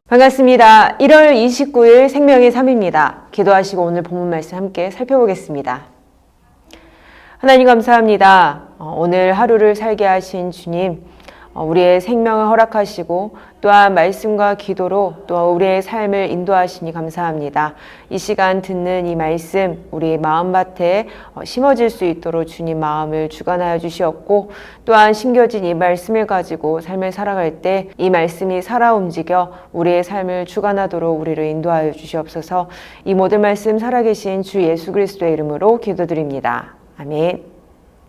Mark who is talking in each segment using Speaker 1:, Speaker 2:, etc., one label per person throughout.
Speaker 1: 반갑습니다. 1월 29일 생명의 삶입니다. 기도하시고 오늘 본문 말씀 함께 살펴보겠습니다. 하나님 감사합니다. 오늘 하루를 살게 하신 주님, 우리의 생명을 허락하시고 또한 말씀과 기도로 또 우리의 삶을 인도하시니 감사합니다. 이 시간 듣는 이 말씀 우리 마음밭에 심어질 수 있도록 주님 마음을 주관하여 주시옵고, 또한 심겨진 이 말씀을 가지고 삶을 살아갈 때 이 말씀이 살아 움직여 우리의 삶을 주관하도록 우리를 인도하여 주시옵소서. 이 모든 말씀 살아계신 주 예수 그리스도의 이름으로 기도드립니다. 아멘.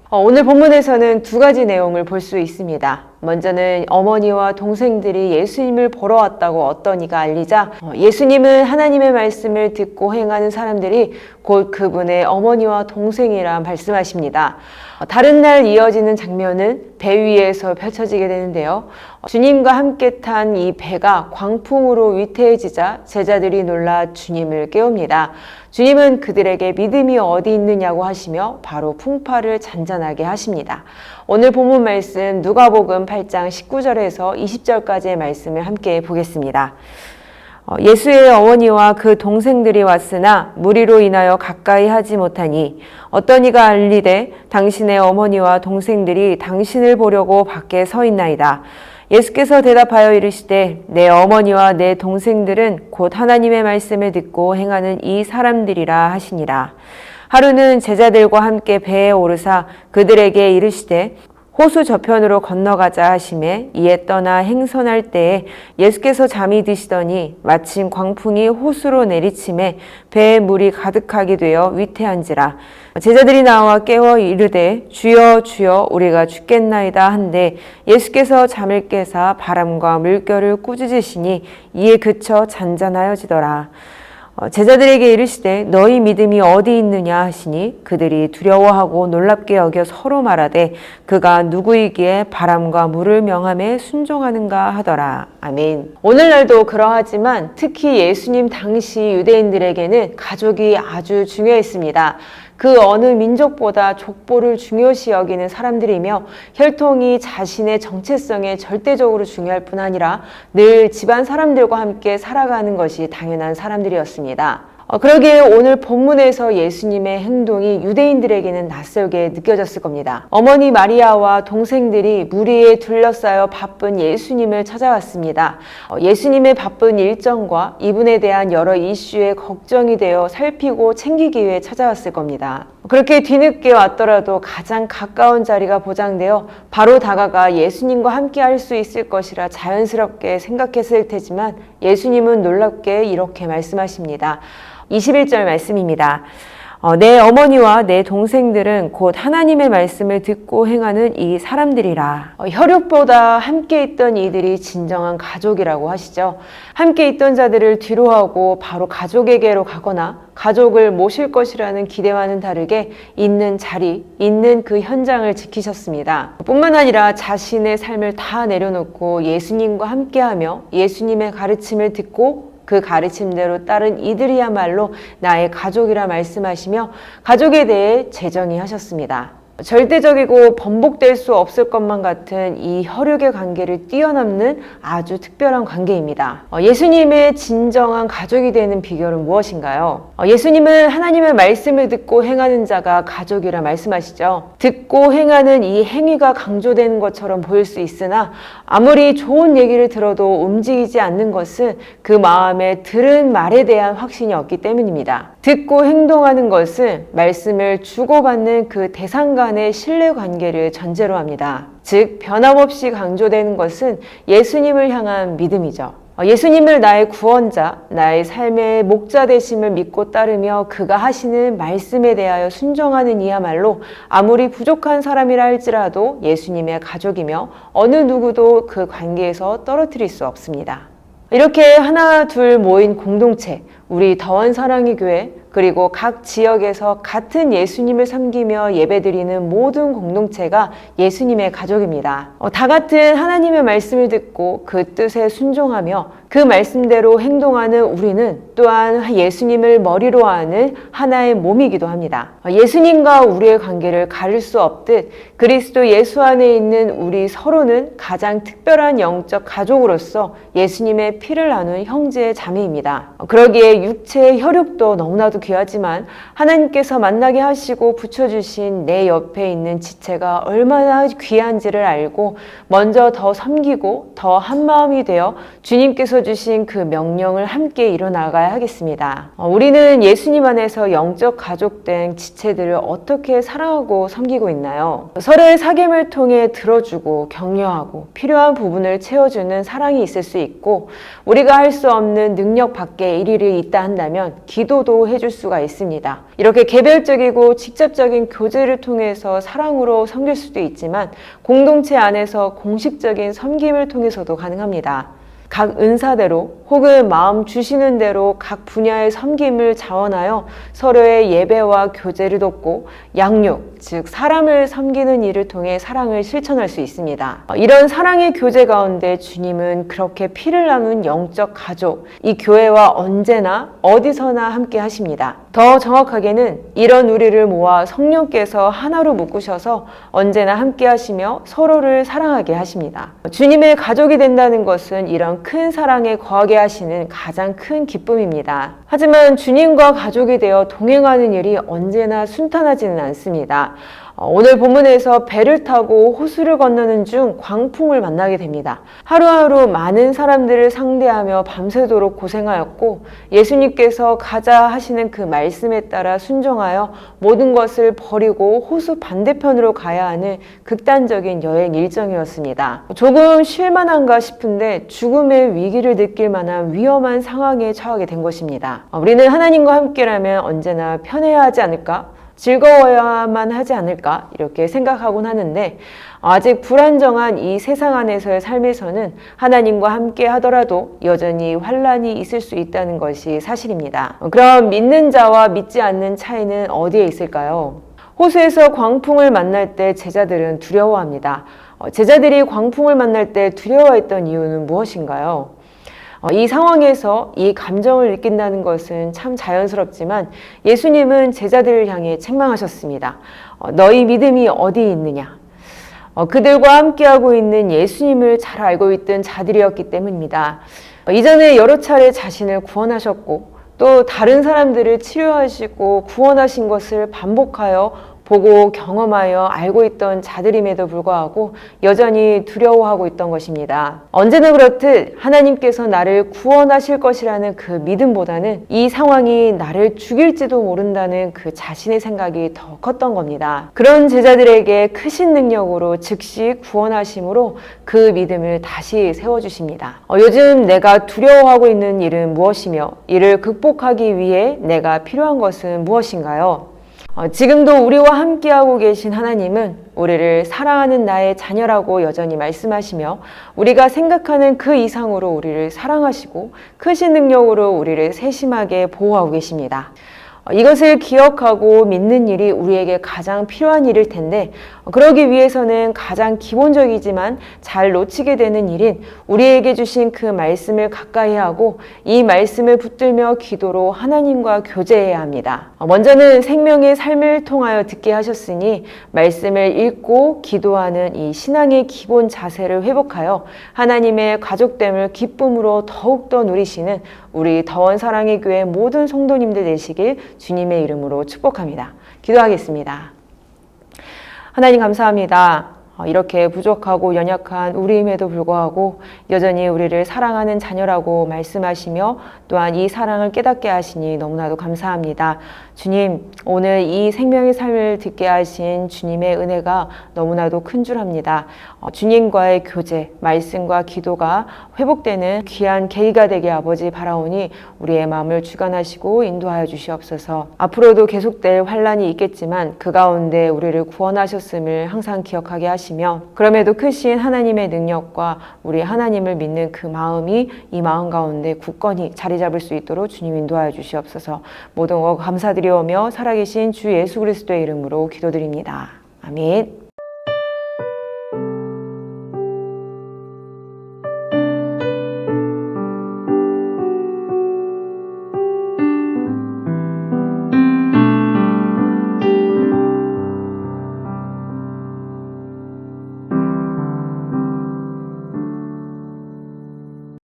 Speaker 1: 오늘 본문에서는 두 가지 내용을 볼 수 있습니다. 먼저는 어머니와 동생들이 예수님을 보러 왔다고 어떤 이가 알리자 예수님은 하나님의 말씀을 듣고 행하는 사람들이 곧 그분의 어머니와 동생이라 말씀하십니다. 다른 날 이어지는 장면은 배 위에서 펼쳐지게 되는데요. 주님과 함께 탄 이 배가 광풍으로 위태해지자 제자들이 놀라 주님을 깨웁니다. 주님은 그들에게 믿음이 어디 있느냐고 하시며 바로 풍파를 잔잔하게 하십니다. 오늘 본문 말씀 누가복음 8장 19절에서 20절까지의 말씀을 함께 보겠습니다. 예수의 어머니와 그 동생들이 왔으나 무리로 인하여 가까이 하지 못하니 어떤 이가 알리되 당신의 어머니와 동생들이 당신을 보려고 밖에 서 있나이다. 예수께서 대답하여 이르시되 내 어머니와 내 동생들은 곧 하나님의 말씀을 듣고 행하는 이 사람들이라 하시니라. 하루는 제자들과 함께 배에 오르사 그들에게 이르시되 호수 저편으로 건너가자 하시매 이에 떠나 행선할 때에 예수께서 잠이 드시더니 마침 광풍이 호수로 내리침에 배에 물이 가득하게 되어 위태한지라. 제자들이 나와 깨워 이르되 주여 주여 우리가 죽겠나이다 한데 예수께서 잠을 깨사 바람과 물결을 꾸짖으시니 이에 그쳐 잔잔하여지더라. 제자들에게 이르시되 너희 믿음이 어디 있느냐 하시니 그들이 두려워하고 놀랍게 여겨 서로 말하되 그가 누구이기에 바람과 물을 명함에 순종하는가 하더라. 아멘. 오늘날도 그러하지만 특히 예수님 당시 유대인들에게는 가족이 아주 중요했습니다. 그 어느 민족보다 족보를 중요시 여기는 사람들이며 혈통이 자신의 정체성에 절대적으로 중요할 뿐 아니라 늘 집안 사람들과 함께 살아가는 것이 당연한 사람들이었습니다. 그러기에 오늘 본문에서 예수님의 행동이 유대인들에게는 낯설게 느껴졌을 겁니다. 어머니 마리아와 동생들이 무리에 둘러싸여 바쁜 예수님을 찾아왔습니다. 예수님의 바쁜 일정과 이분에 대한 여러 이슈에 걱정이 되어 살피고 챙기기 위해 찾아왔을 겁니다. 그렇게 뒤늦게 왔더라도 가장 가까운 자리가 보장되어 바로 다가가 예수님과 함께 할 수 있을 것이라 자연스럽게 생각했을 테지만 예수님은 놀랍게 이렇게 말씀하십니다. 21절 말씀입니다. 내 어머니와 내 동생들은 곧 하나님의 말씀을 듣고 행하는 이 사람들이라. 혈육보다 함께 있던 이들이 진정한 가족이라고 하시죠. 함께 있던 자들을 뒤로하고 바로 가족에게로 가거나 가족을 모실 것이라는 기대와는 다르게 있는 자리, 있는 그 현장을 지키셨습니다. 뿐만 아니라 자신의 삶을 다 내려놓고 예수님과 함께하며 예수님의 가르침을 듣고 그 가르침대로 따른 이들이야말로 나의 가족이라 말씀하시며 가족에 대해 재정의 하셨습니다. 절대적이고 번복될 수 없을 것만 같은 이 혈육의 관계를 뛰어넘는 아주 특별한 관계입니다. 예수님의 진정한 가족이 되는 비결은 무엇인가요? 예수님은 하나님의 말씀을 듣고 행하는 자가 가족이라 말씀하시죠. 듣고 행하는 이 행위가 강조되는 것처럼 보일 수 있으나 아무리 좋은 얘기를 들어도 움직이지 않는 것은 그 마음에 들은 말에 대한 확신이 없기 때문입니다. 듣고 행동하는 것은 말씀을 주고받는 그 대상 간의 신뢰관계를 전제로 합니다. 즉 변함없이 강조되는 것은 예수님을 향한 믿음이죠. 예수님을 나의 구원자, 나의 삶의 목자 되심을 믿고 따르며 그가 하시는 말씀에 대하여 순종하는 이야말로 아무리 부족한 사람이라 할지라도 예수님의 가족이며 어느 누구도 그 관계에서 떨어뜨릴 수 없습니다. 이렇게 하나 둘 모인 공동체, 우리 더원 사랑의 교회, 그리고 각 지역에서 같은 예수님을 섬기며 예배드리는 모든 공동체가 예수님의 가족입니다. 다 같은 하나님의 말씀을 듣고 그 뜻에 순종하며 그 말씀대로 행동하는 우리는 또한 예수님을 머리로 하는 하나의 몸이기도 합니다. 예수님과 우리의 관계를 가릴 수 없듯 그리스도 예수 안에 있는 우리 서로는 가장 특별한 영적 가족으로서 예수님의 피를 나눈 형제 자매입니다. 그러기에 육체의 혈육도 너무나도 귀하지만 하나님께서 만나게 하시고 붙여주신 내 옆에 있는 지체가 얼마나 귀한지를 알고 먼저 더 섬기고 더 한마음이 되어 주님께서 주신 그 명령을 함께 이뤄나가야 하겠습니다. 우리는 예수님 안에서 영적 가족된 지체들을 어떻게 사랑하고 섬기고 있나요? 서로의 사귐을 통해 들어주고 격려하고 필요한 부분을 채워주는 사랑이 있을 수 있고 우리가 할 수 없는 능력 밖에 일일이 있다 한다면 기도도 해줄 수가 있습니다. 이렇게 개별적이고 직접적인 교제를 통해서 사랑으로 섬길 수도 있지만 공동체 안에서 공식적인 섬김을 통해서도 가능합니다. 각 은사대로 혹은 마음 주시는 대로 각 분야의 섬김을 자원하여 서로의 예배와 교제를 돕고 양육, 즉 사람을 섬기는 일을 통해 사랑을 실천할 수 있습니다. 이런 사랑의 교제 가운데 주님은 그렇게 피를 나눈 영적 가족, 이 교회와 언제나 어디서나 함께 하십니다. 더 정확하게는 이런 우리를 모아 성령께서 하나로 묶으셔서 언제나 함께 하시며 서로를 사랑하게 하십니다. 주님의 가족이 된다는 것은 이런 큰 사랑에 거하게 하시는 가장 큰 기쁨입니다. 하지만 주님과 가족이 되어 동행하는 일이 언제나 순탄하지는 않습니다. 오늘 본문에서 배를 타고 호수를 건너는 중 광풍을 만나게 됩니다. 하루하루 많은 사람들을 상대하며 밤새도록 고생하였고 예수님께서 가자 하시는 그 말씀에 따라 순종하여 모든 것을 버리고 호수 반대편으로 가야 하는 극단적인 여행 일정이었습니다. 조금 쉴만한가 싶은데 죽음의 위기를 느낄 만한 위험한 상황에 처하게 된 것입니다. 우리는 하나님과 함께라면 언제나 편해야 하지 않을까? 즐거워야만 하지 않을까 이렇게 생각하곤 하는데 아직 불안정한 이 세상 안에서의 삶에서는 하나님과 함께 하더라도 여전히 환란이 있을 수 있다는 것이 사실입니다. 그럼 믿는 자와 믿지 않는 차이는 어디에 있을까요? 호수에서 광풍을 만날 때 제자들은 두려워합니다. 제자들이 광풍을 만날 때 두려워했던 이유는 무엇인가요? 이 상황에서 이 감정을 느낀다는 것은 참 자연스럽지만 예수님은 제자들을 향해 책망하셨습니다. 너희 믿음이 어디 있느냐? 그들과 함께하고 있는 예수님을 잘 알고 있던 자들이었기 때문입니다. 이전에 여러 차례 자신을 구원하셨고 또 다른 사람들을 치료하시고 구원하신 것을 반복하여 보고 경험하여 알고 있던 자들임에도 불구하고 여전히 두려워하고 있던 것입니다. 언제나 그렇듯 하나님께서 나를 구원하실 것이라는 그 믿음보다는 이 상황이 나를 죽일지도 모른다는 그 자신의 생각이 더 컸던 겁니다. 그런 제자들에게 크신 능력으로 즉시 구원하심으로 그 믿음을 다시 세워주십니다. 요즘 내가 두려워하고 있는 일은 무엇이며 이를 극복하기 위해 내가 필요한 것은 무엇인가요? 지금도 우리와 함께하고 계신 하나님은 우리를 사랑하는 나의 자녀라고 여전히 말씀하시며 우리가 생각하는 그 이상으로 우리를 사랑하시고 크신 능력으로 우리를 세심하게 보호하고 계십니다. 이것을 기억하고 믿는 일이 우리에게 가장 필요한 일일 텐데 그러기 위해서는 가장 기본적이지만 잘 놓치게 되는 일인 우리에게 주신 그 말씀을 가까이 하고 이 말씀을 붙들며 기도로 하나님과 교제해야 합니다. 먼저는 생명의 삶을 통하여 듣게 하셨으니 말씀을 읽고 기도하는 이 신앙의 기본 자세를 회복하여 하나님의 가족됨을 기쁨으로 더욱더 누리시는 우리 더원 사랑의 교회 모든 성도님들 되시길 주님의 이름으로 축복합니다. 기도하겠습니다. 하나님 감사합니다. 이렇게 부족하고 연약한 우리임에도 불구하고 여전히 우리를 사랑하는 자녀라고 말씀하시며 또한 이 사랑을 깨닫게 하시니 너무나도 감사합니다. 주님, 오늘 이 생명의 삶을 듣게 하신 주님의 은혜가 너무나도 큰 줄 압니다. 주님과의 교제, 말씀과 기도가 회복되는 귀한 계기가 되게 아버지 바라오니 우리의 마음을 주관하시고 인도하여 주시옵소서. 앞으로도 계속될 환란이 있겠지만 그 가운데 우리를 구원하셨음을 항상 기억하게 하시고 하시며 그럼에도 크신 하나님의 능력과 우리 하나님을 믿는 그 마음이 이 마음 가운데 굳건히 자리 잡을 수 있도록 주님 인도하여 주시옵소서. 모든 것 감사드리오며 살아계신 주 예수 그리스도의 이름으로 기도드립니다. 아멘.